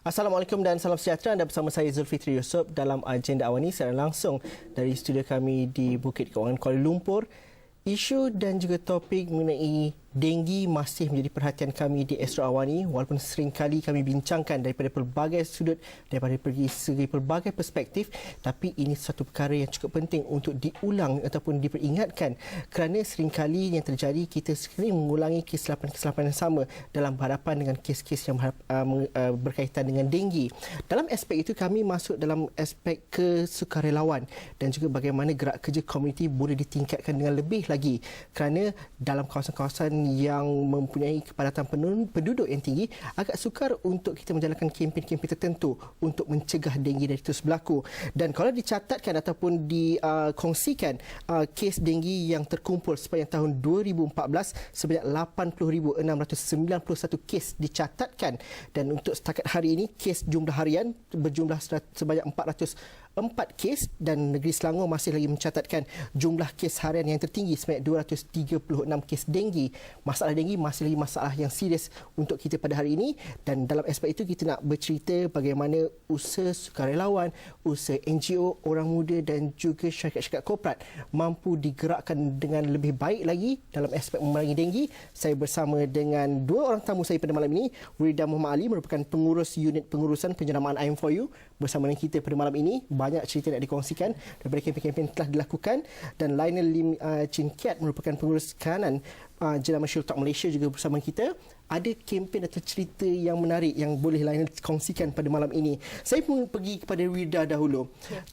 Assalamualaikum dan salam sejahtera. Anda bersama saya Zulfitri Yusof dalam agenda awal ini secara langsung dari studio kami di Bukit Kewangan Kuala Lumpur. Isu dan juga topik mengenai denggi masih menjadi perhatian kami di Astro Awani, walaupun seringkali kami bincangkan daripada pelbagai sudut, daripada segi pelbagai perspektif, tapi ini satu perkara yang cukup penting untuk diulang ataupun diperingatkan kerana seringkali yang terjadi kita sering mengulangi kesilapan-kesilapan yang sama dalam berhadapan dengan kes-kes yang berkaitan dengan denggi. Dalam aspek itu kami masuk dalam aspek kesukarelawan dan juga bagaimana gerak kerja komuniti boleh ditingkatkan dengan lebih lagi kerana dalam kawasan-kawasan yang mempunyai kepadatan penduduk yang tinggi agak sukar untuk kita menjalankan kempen-kempen tertentu untuk mencegah denggi dari terus berlaku. Dan kalau dicatatkan ataupun dikongsikan kes denggi yang terkumpul sepanjang tahun 2014 sebanyak 80,691 kes dicatatkan, dan untuk setakat hari ini kes jumlah harian berjumlah sebanyak 404 kes, dan negeri Selangor masih lagi mencatatkan jumlah kes harian yang tertinggi sebanyak 236 kes denggi. Masalah denggi masih lagi masalah yang serius untuk kita pada hari ini, dan dalam aspek itu kita nak bercerita bagaimana usaha sukarelawan, usaha NGO, orang muda dan juga syarikat-syarikat korporat mampu digerakkan dengan lebih baik lagi dalam aspek memerangi denggi. Saya bersama dengan dua orang tamu saya pada malam ini. Wrida Muhammad Ali merupakan pengurus unit pengurusan penjenamaan I'm4U bersama dengan kita pada malam ini. Banyak cerita nak dikongsikan daripada kempen-kempen telah dilakukan, dan Lionel Lim Chin Kiat merupakan pengurus kanan Jenama Shiltok Malaysia juga bersama kita. Ada kempen atau cerita yang menarik yang boleh Lionel kongsikan pada malam ini. Saya pun pergi kepada Wrida dahulu.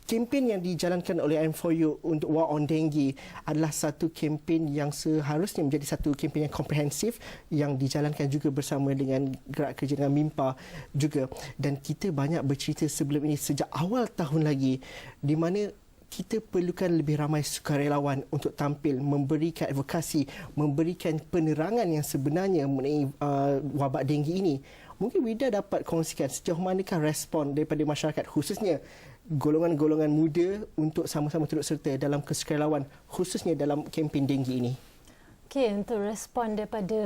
Kempen yang dijalankan oleh I'm4U untuk War on Dengue adalah satu kempen yang seharusnya menjadi satu kempen yang komprehensif yang dijalankan juga bersama dengan gerak kerja dengan MIMPA juga. Dan kita banyak bercerita sebelum ini sejak awal tahun lagi di mana kita perlukan lebih ramai sukarelawan untuk tampil, memberikan advokasi, memberikan penerangan yang sebenarnya mengenai wabak denggi ini. Mungkin Wrida dapat kongsikan sejauh manakah respon daripada masyarakat, khususnya golongan-golongan muda untuk sama-sama turut serta dalam kesukarelawan, khususnya dalam kempen denggi ini. Okey, untuk respon daripada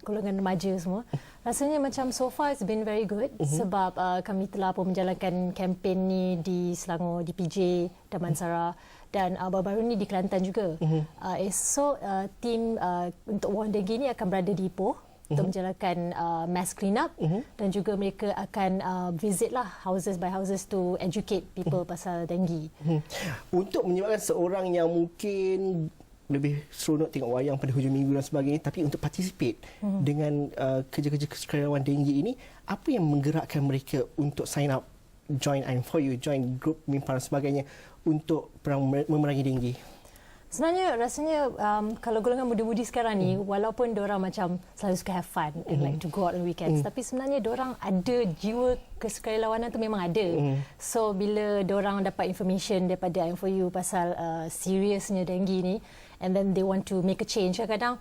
golongan remaja semua, rasanya macam so far it's been very good sebab kami telah pun menjalankan kempen ni di Selangor, di PJ, Damansara, dan baru-baru ni di Kelantan juga. So tim untuk War on Dengue ni akan berada di Ipoh untuk menjalankan mass clean up, dan juga mereka akan visit lah houses by houses to educate people pasal denggi. Untuk menyebabkan seorang yang mungkin lebih seronok tengok wayang pada hujung minggu dan sebagainya, tapi untuk participate dengan kerja-kerja kesukarelawan denggi ini, apa yang menggerakkan mereka untuk sign up, join I'm4U, join grup MIMPA dan sebagainya untuk memerangi denggi? Sebenarnya rasanya kalau golongan muda-mudi sekarang ni, walaupun diorang macam selalu suka have fun and like to go out on weekends, tapi sebenarnya diorang ada jiwa kesukarelawanan tu memang ada. So bila diorang dapat information daripada I'm4U pasal seriousnya denggi ni, and then they want to make a change, kadang-kadang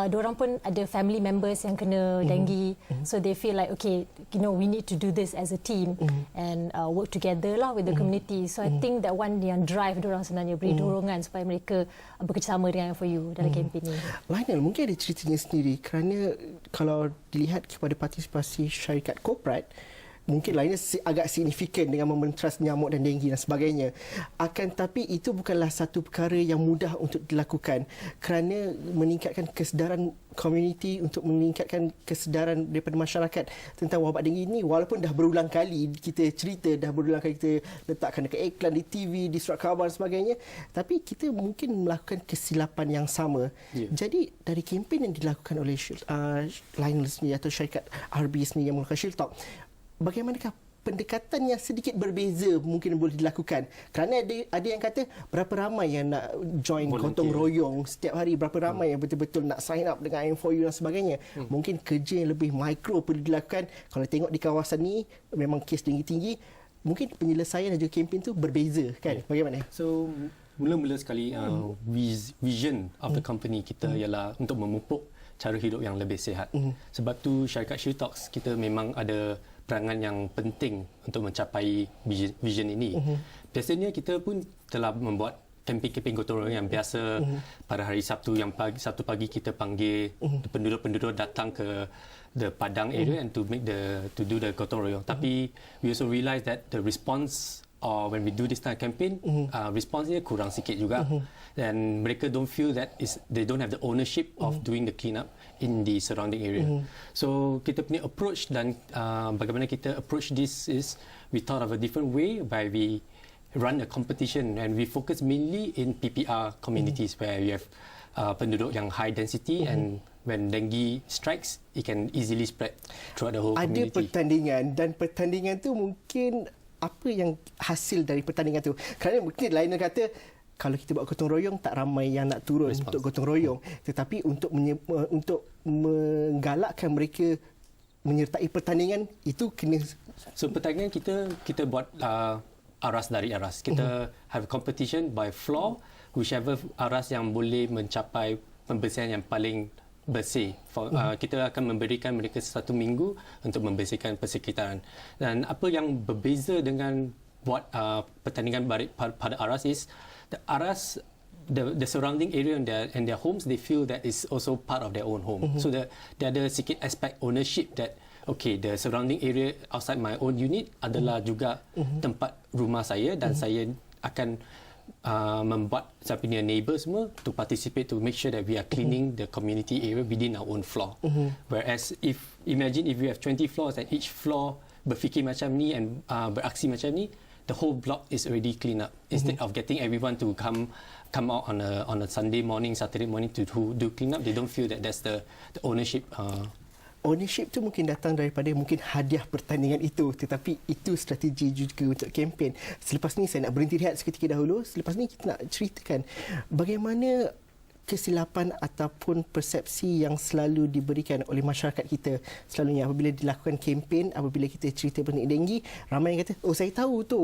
diorang pun ada family members yang kena denggi, so they feel like okay, you know, we need to do this as a team and work together lah with the community. So I think that one yang drive diorang sebenarnya, beri dorongan supaya mereka bekerjasama dengan I'm4U dalam kempen ni. Lionel, mungkin ada ceritanya sendiri kerana kalau dilihat kepada partisipasi syarikat korporat, mungkin lainnya agak signifikan dengan mementras nyamuk dan denggi dan sebagainya. Akan tapi itu bukanlah satu perkara yang mudah untuk dilakukan kerana meningkatkan kesedaran komuniti, untuk meningkatkan kesedaran daripada masyarakat tentang wabak denggi ini. Walaupun dah berulang kali kita cerita, dah berulang kali kita letakkan dekat iklan di TV, di surat khabar dan sebagainya, tapi kita mungkin melakukan kesilapan yang sama. Jadi dari kempen yang dilakukan oleh Lionel sendiri atau syarikat RB sendiri yang melakukan Shiltok, bagaimanakah pendekatan yang sedikit berbeza mungkin boleh dilakukan? Kerana ada yang kata berapa ramai yang nak join gotong royong setiap hari, berapa ramai yang betul-betul nak sign up dengan I'm4U dan sebagainya. Mungkin kerja yang lebih mikro perlu dilakukan. Kalau tengok di kawasan ni memang kes tinggi-tinggi, mungkin penyelesaian dan juga kempen tu berbeza kan? Bagaimana? So mula-mula sekali vision of the company kita ialah untuk memupuk cara hidup yang lebih sihat. Sebab tu syarikat Shiltok kita memang ada perangan yang penting untuk mencapai vision ini. Biasanya kita pun telah membuat kempen-kempen gotong royong yang biasa pada hari Sabtu Sabtu pagi kita panggil penduduk-penduduk datang ke the Padang area and to do the gotong royong. Tapi we also realise that the response or when we do this kind of campaign, response dia kurang sikit juga. And mereka don't feel that they don't have the ownership of doing the clean up in the surrounding area. So kita punya approach dan bagaimana kita approach this is we thought of a different way by we run a competition and we focus mainly in PPR communities where you have penduduk yang high density and when dengue strikes it can easily spread throughout the whole community. Ada pertandingan dan pertandingan tu mungkin apa yang hasil dari pertandingan tu? Kerana mungkin lain kata kalau kita buat gotong royong tak ramai yang nak turun untuk gotong royong, tetapi untuk menggalakkan mereka menyertai pertandingan itu kena. So pertandingan kita buat aras dari aras. Kita have competition by floor, whichever aras yang boleh mencapai pembersihan yang paling bersih. Kita akan memberikan mereka 1 minggu untuk membersihkan persekitaran. Dan apa yang berbeza dengan buat pertandingan pada aras is the aras, the surrounding area and their homes, they feel that is also part of their own home. So dia ada sikit aspek ownership that okay, the surrounding area outside my own unit adalah juga tempat rumah saya dan saya akan membuat saya punya neighbour semua to participate to make sure that we are cleaning the community area within our own floor. Whereas imagine if you have 20 floors and each floor berfikir macam ni and beraksi macam ni, the whole block is already cleaned up. Instead of getting everyone to come out on a Sunday morning, Saturday morning to do clean up, they don't feel that that's the ownership. Ownership tu mungkin datang daripada mungkin hadiah pertandingan itu, tetapi itu strategi juga untuk kempen. Selepas ni saya nak berhenti rehat seketika dahulu. Selepas ni kita nak ceritakan bagaimana kesilapan ataupun persepsi yang selalu diberikan oleh masyarakat kita selalunya apabila dilakukan kempen, apabila kita cerita tentang denggi, ramai yang kata, oh saya tahu tu,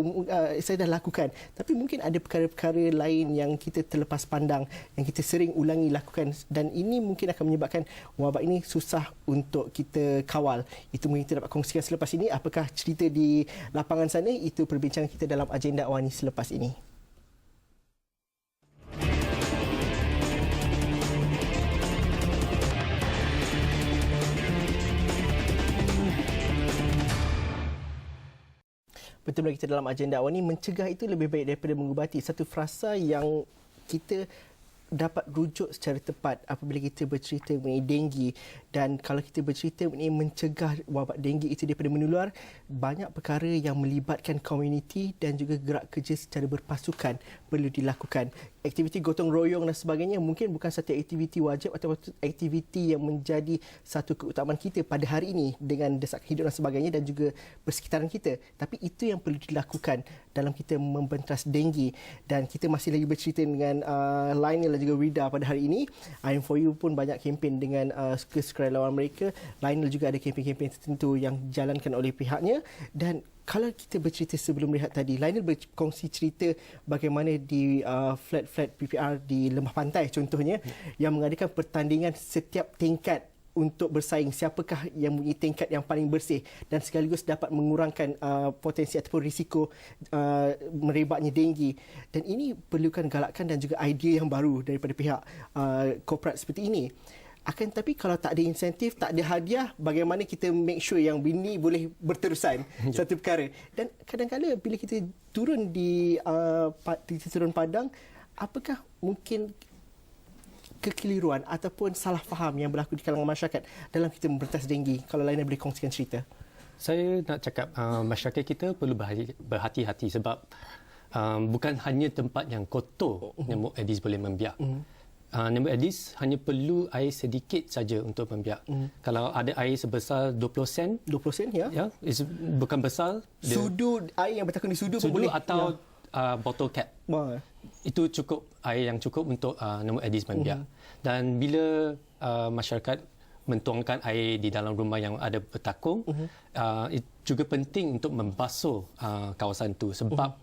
saya dah lakukan. Tapi mungkin ada perkara-perkara lain yang kita terlepas pandang, yang kita sering ulangi lakukan, dan ini mungkin akan menyebabkan wabak ini susah untuk kita kawal. Itu mungkin kita dapat kongsikan selepas ini. Apakah cerita di lapangan sana? Itu perbincangan kita dalam agenda awal ini selepas ini. Betul lagi kita dalam agenda awal ini, mencegah itu lebih baik daripada mengubati. Satu frasa yang kita dapat rujuk secara tepat apabila kita bercerita mengenai denggi. Dan kalau kita bercerita mengenai mencegah wabak denggi itu daripada menular, banyak perkara yang melibatkan komuniti dan juga gerak kerja secara berpasukan perlu dilakukan. Aktiviti gotong royong dan sebagainya mungkin bukan satu aktiviti wajib atau aktiviti yang menjadi satu keutamaan kita pada hari ini dengan desakan hidup dan sebagainya dan juga persekitaran kita. Tapi itu yang perlu dilakukan dalam kita membentas denggi. Dan kita masih lagi bercerita dengan Lionel dan juga Rida pada hari ini. I'm For You pun banyak kempen dengan sukarelawan mereka. Lionel juga ada kempen-kempen tertentu yang dijalankan oleh pihaknya. Dan kalau kita bercerita sebelum rehat tadi, Lionel berkongsi cerita bagaimana di flat-flat PPR di Lembah Pantai contohnya, yang mengadakan pertandingan setiap tingkat untuk bersaing siapakah yang mempunyai tingkat yang paling bersih dan sekaligus dapat mengurangkan potensi ataupun risiko merebaknya denggi. Dan ini perlukan galakan dan juga idea yang baru daripada pihak korporat seperti ini. Akan tetapi kalau tak ada insentif, tak ada hadiah, bagaimana kita make sure yang ini boleh berterusan satu perkara. Dan kadang-kadang bila kita turun di turun padang, apakah mungkin kekeliruan ataupun salah faham yang berlaku di kalangan masyarakat dalam kita memberantas denggi? Kalau lainnya boleh kongsikan cerita. Saya nak cakap masyarakat kita perlu berhati-hati sebab bukan hanya tempat yang kotor nyamuk Aedes boleh membiak. Nyamuk Aedes hanya perlu air sedikit saja untuk membiak. Kalau ada air sebesar 20 sen, 20 sen ya. Ya, bukan besar. Sudu air yang bertakun di sudu pun boleh. Atau bottle cap. Itu cukup air yang cukup untuk nyamuk Aedes membiak. Dan bila masyarakat mentuangkan air di dalam rumah yang ada bertakung, juga penting untuk membasuh kawasan itu sebab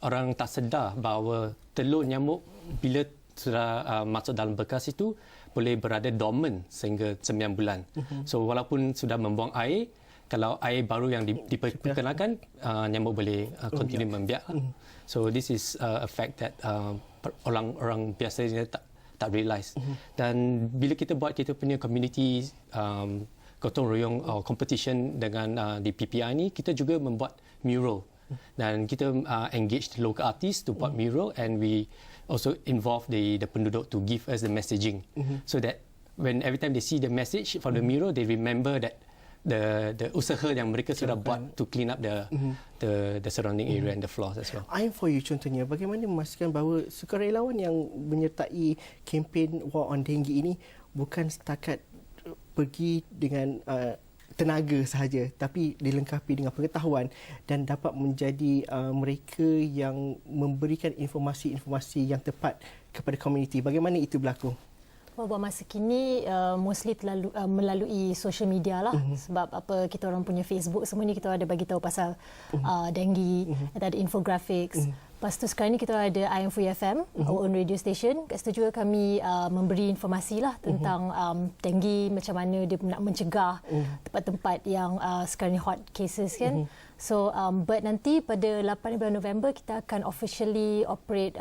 orang tak sedar bahawa telur nyamuk bila sudah masuk dalam bekas itu boleh berada dormant sehingga 9 bulan. So walaupun sudah membuang air, kalau air baru yang diperkenalkan, nyamuk boleh continue membiak. So this is a fact that orang biasa tak realise. Dan bila kita buat kita punya community gotong royong competition dengan di PPI ni, kita juga membuat mural. Dan kita engage the local artists to buat mural, and we also involve the penduduk to give us the messaging, so that when every time they see the message for the mural, they remember that the usaha yang mereka sudah buat to clean up the surrounding area and the floors as well. I'm for you contohnya, bagaimana memastikan bahawa sukarelawan yang menyertai kempen War on Dengue ini bukan setakat pergi dengan tenaga sahaja, tapi dilengkapi dengan pengetahuan dan dapat menjadi mereka yang memberikan informasi-informasi yang tepat kepada komuniti. Bagaimana itu berlaku? Buat masa kini mostly melalui social media lah, sebab apa, kita orang punya Facebook semua ni kita ada bagi tahu pasal dengue, ada infographics. Lepas tu sekarang ni kita ada IM4 FM, our own radio station. Kat situ juga kami memberi informasi lah tentang dengue, macam mana dia nak mencegah tempat-tempat yang sekarang ni hot cases kan. So but nanti pada 8 bulan November kita akan officially operate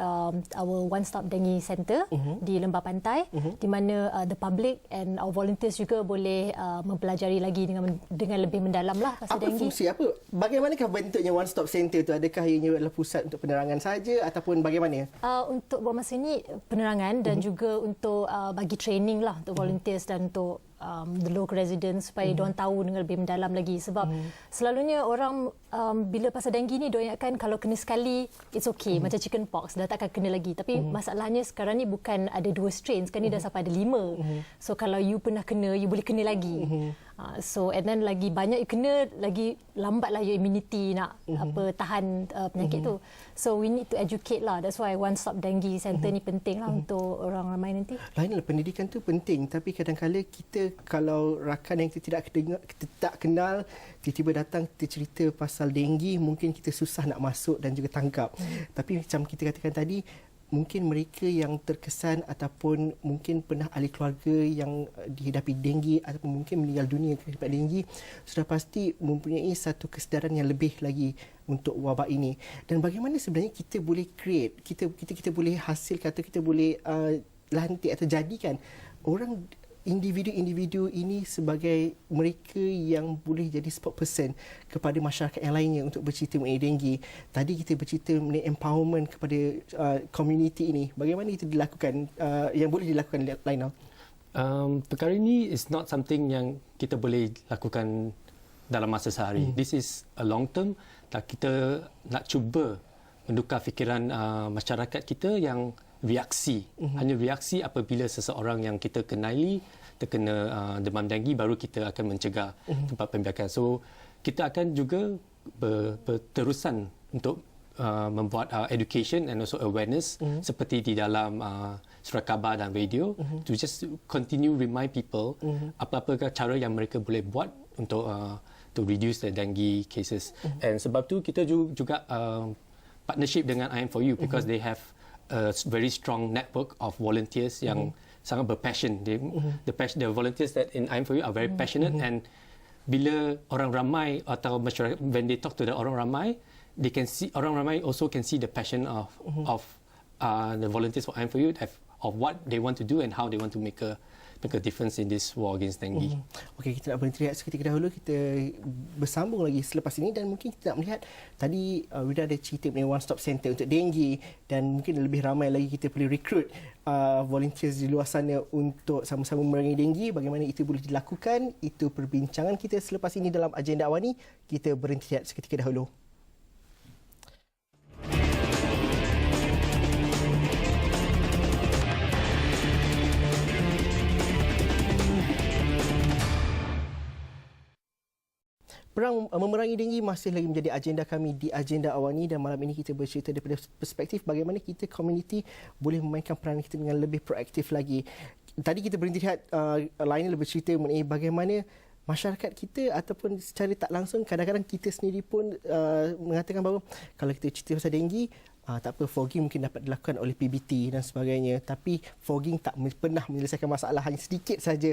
our one stop dengue center di Lembah Pantai, di mana the public and our volunteers juga boleh mempelajari lagi dengan lebih mendalam lah pasal dengue. Apa fungsi, bagaimanakah bentuknya one stop center tu? Adakah ianya adalah pusat untuk penerangan saja ataupun bagaimana? Untuk buat masa ini penerangan dan juga untuk bagi training lah untuk volunteers dan untuk the local residents supaya diorang tahu dengan lebih mendalam lagi, sebab selalunya orang bila pasal dengue ni diorang ingatkan kalau kena sekali it's okay, macam chicken pox dah takkan kena lagi, tapi masalahnya sekarang ni bukan ada 2 strain, sekarang ni dah sampai ada 5. So kalau you pernah kena, you boleh kena lagi. So and then lagi banyak you kena, lagi lambatlah your immunity nak tahan penyakit tu. So we need to educate lah. That's why one stop dengue center ni penting lah untuk orang ramai nanti. Lainlah, pendidikan tu penting, tapi kadang-kadang kita kalau rakan yang kita tak kenal tiba-tiba datang kita cerita pasal dengue, mungkin kita susah nak masuk dan juga tangkap. Tapi macam kita katakan tadi, mungkin mereka yang terkesan ataupun mungkin pernah ahli keluarga yang dihidapi dengue ataupun mungkin meninggal dunia akibat dengue sudah pasti mempunyai satu kesedaran yang lebih lagi untuk wabak ini. Dan bagaimana sebenarnya kita boleh create, kita boleh hasilkan atau kita boleh lantik atau jadikan orang individu-individu ini sebagai mereka yang boleh jadi spokesperson kepada masyarakat yang lainnya untuk bercerita mengenai dengue. Tadi kita bercerita mengenai empowerment kepada community ini. Bagaimana itu dilakukan, yang boleh dilakukan Lainal? Perkara ini is not something yang kita boleh lakukan dalam masa sehari. This is a long term. Kita nak cuba menukar fikiran masyarakat kita yang reaksi. Hanya reaksi apabila seseorang yang kita kenali terkena demam dengue, baru kita akan mencegah tempat pembiakan. So kita akan juga berterusan untuk membuat education and also awareness seperti di dalam surat khabar dan radio, to just continue remind people apa-apa cara yang mereka boleh buat untuk to reduce the dengue cases. And sebab tu kita juga partnership dengan IM4U because they have a very strong network of volunteers yang sangat berpassion. The volunteers that in IM4U are very passionate, and bila orang ramai atau masyarakat, when they talk to the orang ramai, they can see, orang ramai also can see the passion of the volunteers for IM4U of what they want to do and how they want to make a difference in this war against dengue. Okey, kita nak berhenti rehat seketika dahulu. Kita bersambung lagi selepas ini, dan mungkin kita nak melihat tadi Wida ada cerita mengenai one stop center untuk dengue, dan mungkin lebih ramai lagi kita boleh rekrut volunteers di luar sana untuk sama-sama memerangi dengue. Bagaimana itu boleh dilakukan? Itu perbincangan kita selepas ini dalam agenda awani. Kita berhenti rehat seketika dahulu. Perang memerangi dengue masih lagi menjadi agenda kami di agenda awani, dan malam ini kita bercerita daripada perspektif bagaimana kita community boleh memainkan peranan kita dengan lebih proaktif lagi. Tadi kita berhenti lihat Lainal bercerita mengenai bagaimana masyarakat kita ataupun secara tak langsung kadang-kadang kita sendiri pun mengatakan bahawa kalau kita cerita pasal dengue, tak apa, fogging mungkin dapat dilakukan oleh PBT dan sebagainya, tapi fogging tak pernah menyelesaikan masalah, hanya sedikit saja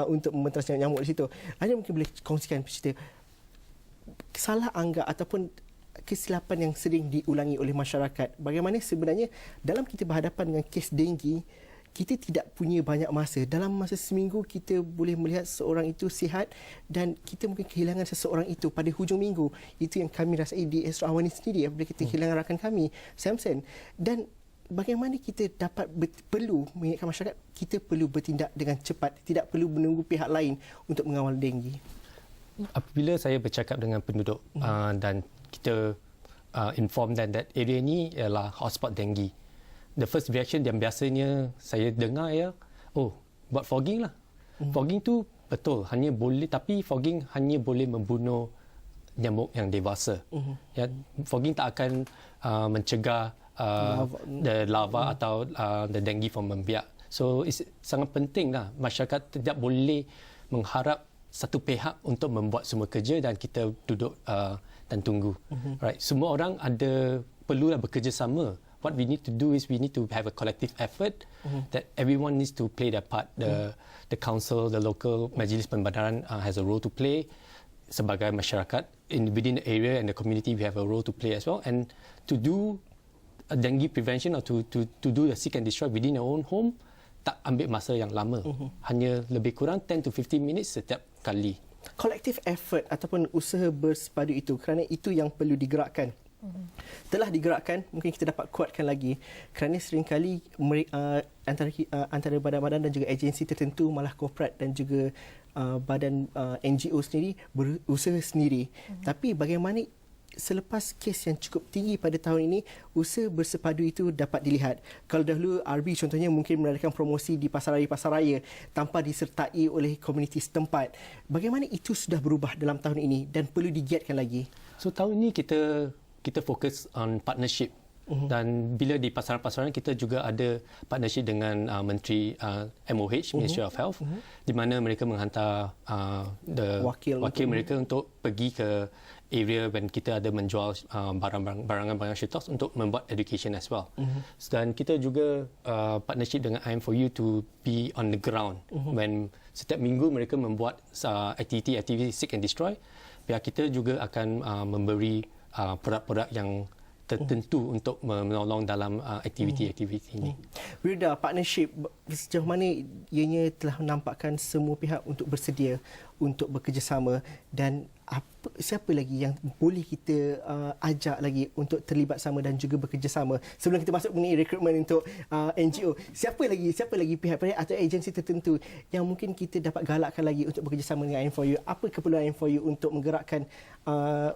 untuk membentras nyamuk di situ. Hanya mungkin boleh kongsikan cerita salah anggap ataupun kesilapan yang sering diulangi oleh masyarakat. Bagaimana sebenarnya dalam kita berhadapan dengan kes denggi, kita tidak punya banyak masa. Dalam masa seminggu, kita boleh melihat seorang itu sihat dan kita mungkin kehilangan seseorang itu pada hujung minggu. Itu yang kami rasai di Astro Awani sendiri apabila kita kehilangan rakan kami, Samson. Dan bagaimana kita dapat perlu mengingatkan masyarakat, kita perlu bertindak dengan cepat, tidak perlu menunggu pihak lain untuk mengawal denggi. Apabila saya bercakap dengan penduduk dan kita inform them that area ni ialah hotspot denggi, the first reaction yang biasanya saya dengar ialah, oh, buat fogging lah. Fogging tu betul, hanya boleh, tapi fogging hanya boleh membunuh nyamuk yang dewasa. Ya, fogging tak akan mencegah the larva atau the dengue from membiak. So sangat penting lah masyarakat tidak boleh mengharap satu pihak untuk membuat semua kerja dan kita duduk dan tunggu. Right, semua orang perlulah bekerjasama. What we need to do is we need to have a collective effort that everyone needs to play their part. The council, the local majlis pembandaran has a role to play. Sebagai masyarakat within the area and the community, we have a role to play as well. And to do a dengue prevention or to do the seek and destroy within your own home, tak ambil masa yang lama. Hanya lebih kurang 10 to 15 minutes setiap kali. Collective effort ataupun usaha bersepadu itu, kerana itu yang perlu digerakkan. Telah digerakkan, mungkin kita dapat kuatkan lagi kerana seringkali antara badan-badan dan juga agensi tertentu, malah korporat dan juga badan NGO sendiri berusaha sendiri. Tapi bagaimana selepas kes yang cukup tinggi pada tahun ini, usaha bersepadu itu dapat dilihat. Kalau dahulu RB contohnya mungkin mengadakan promosi di pasar raya tanpa disertai oleh komuniti setempat. Bagaimana itu sudah berubah dalam tahun ini dan perlu digiatkan lagi? So tahun ini kita fokus on partnership. Dan bila di pasaran-pasaran, kita juga ada partnership dengan Menteri MOH, Ministry of Health, di mana mereka menghantar wakil mereka untuk pergi ke area when kita ada menjual barangan shitox untuk membuat education as well. Dan kita juga partnership dengan IM4U to be on the ground. When setiap minggu mereka membuat aktiviti seek and destroy, pihak kita juga akan memberi produk-produk yang tertentu untuk menolong dalam aktiviti-aktiviti ini. Wirda, partnership sejauh mana ianya telah menampakkan semua pihak untuk bersedia untuk bekerjasama dan siapa lagi yang boleh kita ajak lagi untuk terlibat sama dan juga bekerjasama sebelum kita masuk mengenai rekrutmen untuk NGO? Siapa lagi pihak-pihak atau agensi tertentu yang mungkin kita dapat galakkan lagi untuk bekerjasama dengan IM4U? Apa keperluan IM4U untuk menggerakkan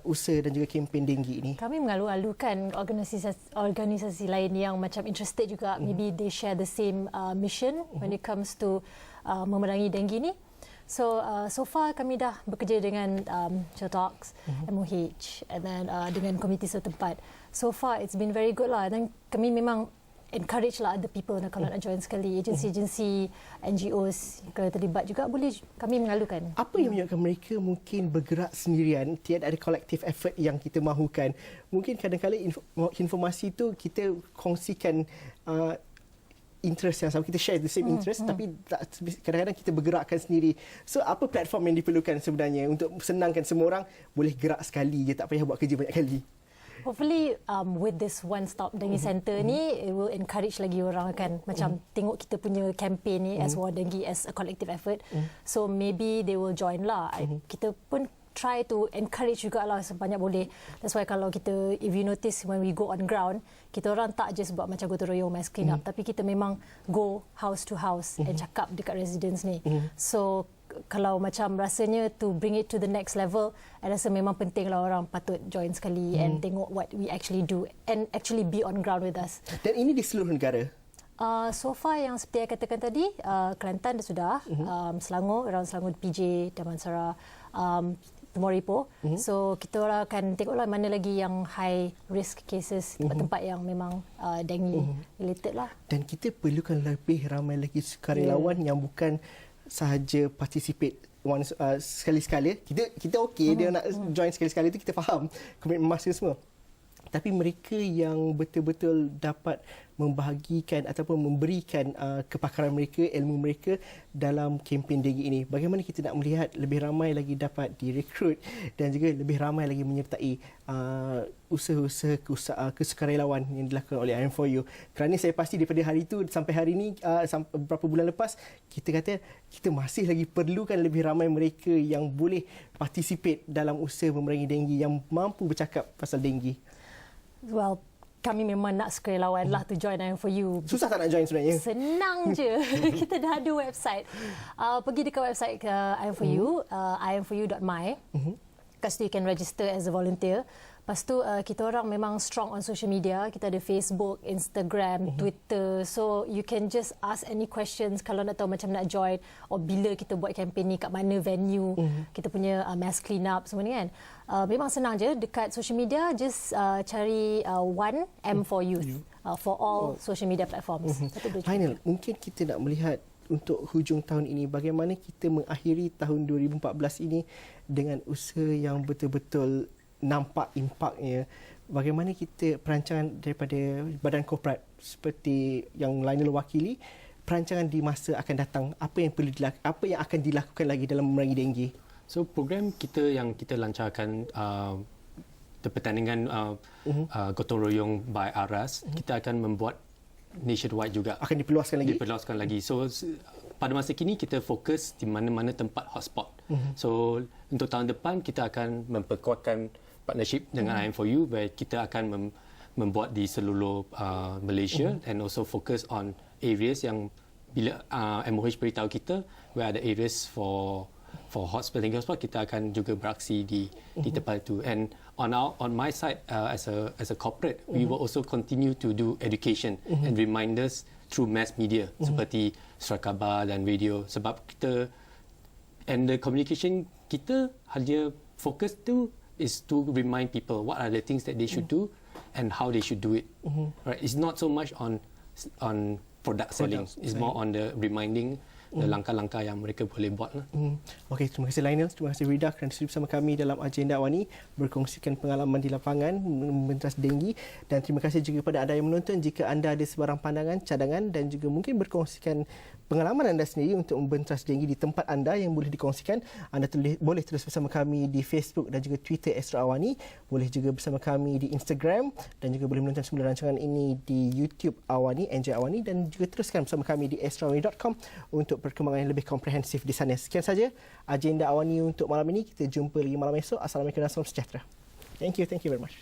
usaha dan juga kempen denggi ini? Kami mengalu-alukan organisasi lain yang macam interested juga, maybe they share the same mission when it comes to memerangi denggi ni. So far kami dah bekerja dengan Shitox, MOH and then dengan komiti setempat. So far it's been very good lah, dan kami memang encourage lah other people kalau nak join sekali, agensi-agensi, NGOs kalau terlibat juga boleh, kami mengalukan. Apa yang menyebabkan mereka mungkin bergerak sendirian, tiada ada collective effort yang kita mahukan? Mungkin kadang-kadang informasi itu kita kongsikan interest yang sama, kita share the same interest, tapi kadang-kadang kita bergerakkan sendiri. So apa platform yang diperlukan sebenarnya untuk senangkan semua orang boleh gerak sekali je, tak payah buat kerja banyak kali? Hopefully with this one stop dengue center ni, it will encourage lagi orang kan macam tengok kita punya campaign ni as War Dengue as a collective effort. So maybe they will join lah. Kita pun try to encourage jugalah sebanyak boleh. That's why kalau kita, if you notice when we go on ground, kita orang tak just buat macam gotong royong mass clean up, tapi kita memang go house to house and cakap dekat residents ni. So kalau macam rasanya to bring it to the next level, I rasa memang pentinglah orang patut join sekali and tengok what we actually do and actually be on ground with us. Dan ini di seluruh negara? So far yang seperti saya katakan tadi, Kelantan dah sudah, Selangor, around Selangor, PJ, Damansara, Timor-Ipoh. So kita orang akan tengoklah mana lagi yang high risk cases, tempat-tempat yang memang dengue related lah. Dan kita perlukan lebih ramai lagi sukarelawan yang bukan sahaja participate sekali-sekala. Kita okey dia nak join sekali-sekala itu, kita faham komitmen masa semua. tapi mereka yang betul-betul dapat membahagikan ataupun memberikan kepakaran mereka, ilmu mereka dalam kempen denggi ini. Bagaimana kita nak melihat lebih ramai lagi dapat direkrut dan juga lebih ramai lagi menyertai usaha-usaha kesukarelawan yang dilakukan oleh IM4U. Kerana saya pasti daripada hari itu sampai hari ini, beberapa bulan lepas, kita kata kita masih lagi perlukan lebih ramai mereka yang boleh participate dalam usaha memerangi denggi, yang mampu bercakap pasal denggi. Well, kami memang nak sukarelawan lah to join IM4U. Susah tak nak join sebenarnya? Senang je. Kita dah ada website. Pergi dekat website ke IM4U, im4u.my. Kat situ you can register as a volunteer. Lepas tu kita orang memang strong on social media. Kita ada Facebook, Instagram, Twitter. So you can just ask any questions kalau nak tahu macam nak join, or bila kita buat kempen ni, kat mana venue, kita punya mass clean up semua ni kan. Memang senang je. Dekat social media just cari 1M for Youth for all social media platforms. Ainil, mungkin kita nak melihat untuk hujung tahun ini, bagaimana kita mengakhiri tahun 2014 ini dengan usaha yang betul-betul nampak impaknya. Bagaimana kita perancangan daripada badan korporat seperti yang Lionel wakili, perancangan di masa akan datang, apa yang akan dilakukan lagi dalam memerangi denggi? So program kita yang kita lancarkan pertandingan gotong royong by Aras, kita akan membuat nationwide juga. Akan diperluaskan lagi? So pada masa kini kita fokus di mana-mana tempat hotspot. So untuk tahun depan kita akan memperkuatkan partnership dengan IM4U, where kita akan membuat di seluruh Malaysia, and also focus on areas yang bila MOH beritahu kita where ada areas for hotspot, kita akan juga beraksi di tempat itu. And on my side as a corporate, we will also continue to do education and reminders through mass media seperti surat khabar dan radio, sebab kita and the communication kita hanya fokus tu is to remind people what are the things that they should do and how they should do it. Right? It's not so much on product selling. It's more on the reminding the langkah-langkah yang mereka boleh buat lah. Okey, terima kasih Lionel, terima kasih Rida kerana sudi bersama kami dalam agenda awal ini, berkongsikan pengalaman di lapangan membentas denggi, dan terima kasih juga kepada anda yang menonton. Jika anda ada sebarang pandangan, cadangan dan juga mungkin berkongsikan pengalaman anda sendiri untuk membentas denggi di tempat anda yang boleh dikongsikan, anda boleh terus bersama kami di Facebook dan juga Twitter Astro Awani, boleh juga bersama kami di Instagram, dan juga boleh menonton semula rancangan ini di YouTube Awani, Enjoy Awani, dan juga teruskan bersama kami di astroawani.com untuk perkembangan yang lebih komprehensif di sana. Sekian saja agenda Awani untuk malam ini. Kita jumpa lagi malam esok. Assalamualaikum dan salam sejahtera. Thank you very much.